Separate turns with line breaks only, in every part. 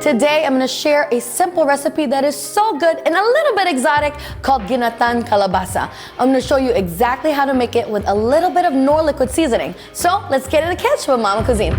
Today, I'm gonna share a simple recipe that is so good and a little bit exotic called Ginataang Hipon. I'm gonna show you exactly how to make it with a little bit of Knorr liquid seasoning. So let's get in the kitchen with Momma Cuisine.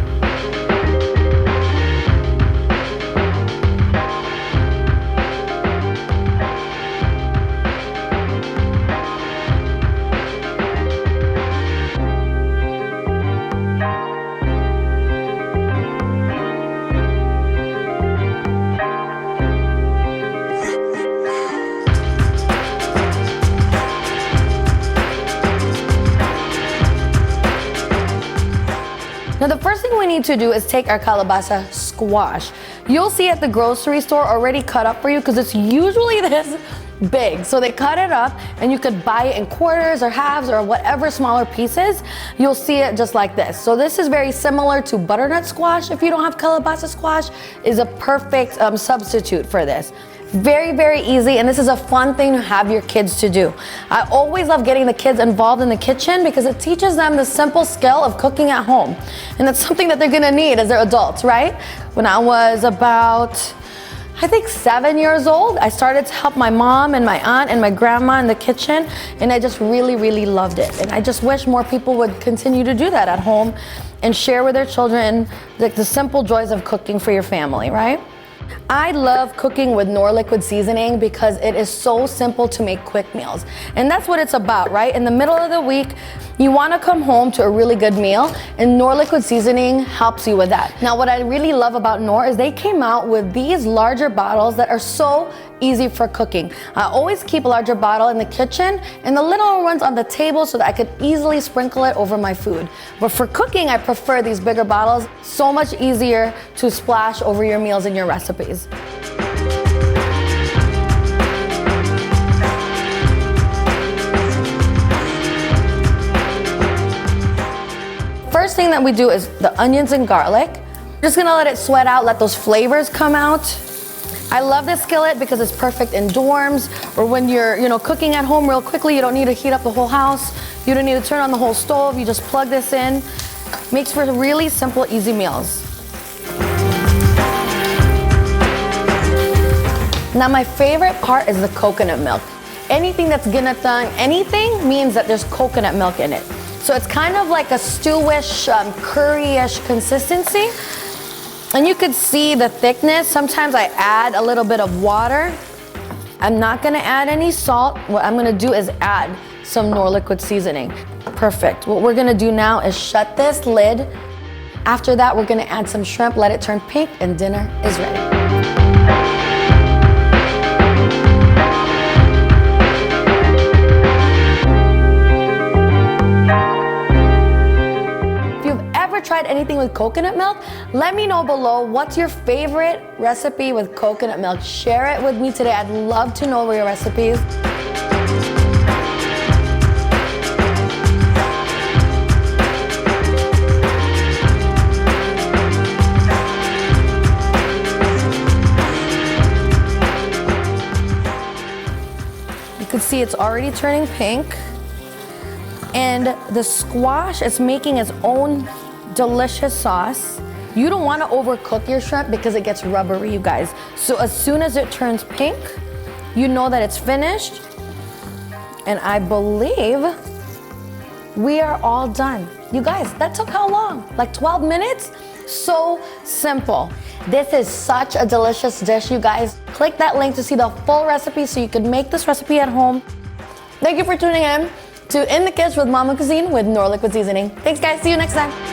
Now the first thing we need to do is take our Calabaza Squash. You'll see at the grocery store already cut up for you because it's usually this big. So they cut it up and you could buy it in quarters or halves or whatever smaller pieces. You'll see it just like this. So this is very similar to butternut squash. If you don't have Calabaza squash, is a perfect substitute for this. Very, very easy, and this is a fun thing to have your kids to do. I always love getting the kids involved in the kitchen because it teaches them the simple skill of cooking at home. And that's something that they're gonna need as they're adults, right? When I was about, I think 7 years old, I started to help my mom and my aunt and my grandma in the kitchen, and I just really, really loved it. And I just wish more people would continue to do that at home and share with their children like the simple joys of cooking for your family, right? I love cooking with Knorr liquid seasoning because it is so simple to make quick meals. And that's what it's about, right? In the middle of the week, you want to come home to a really good meal, and Knorr liquid seasoning helps you with that. Now, what I really love about Knorr is they came out with these larger bottles that are so easy for cooking. I always keep a larger bottle in the kitchen and the little ones on the table so that I could easily sprinkle it over my food. But for cooking, I prefer these bigger bottles. So much easier to splash over your meals and your recipes. First thing that we do is the onions and garlic. Just gonna let it sweat out, let those flavors come out. I love this skillet because it's perfect in dorms or when you're, cooking at home real quickly. You don't need to heat up the whole house. You don't need to turn on the whole stove. You just plug this in. Makes for really simple, easy meals. Now my favorite part is the coconut milk. Anything that's ginataang, anything means that there's coconut milk in it. So it's kind of like a stewish, curry-ish consistency. And you could see the thickness. Sometimes I add a little bit of water. I'm not gonna add any salt. What I'm gonna do is add some Knorr liquid seasoning. Perfect. What we're gonna do now is shut this lid. After that, we're gonna add some shrimp, let it turn pink, and dinner is ready. Tried anything with coconut milk? Let me know below. What's your favorite recipe with coconut milk? Share it with me today. I'd love to know your recipes. You can see it's already turning pink. And the squash is making its own delicious sauce. You don't want to overcook your shrimp because it gets rubbery, you guys. So as soon as it turns pink, you know that it's finished. And I believe we are all done. You guys, that took how long? Like 12 minutes? So simple. This is such a delicious dish, you guys. Click that link to see the full recipe so you can make this recipe at home. Thank you for tuning in to In the Kitchen with Momma Cuisine with Knorr liquid seasoning. Thanks guys, see you next time.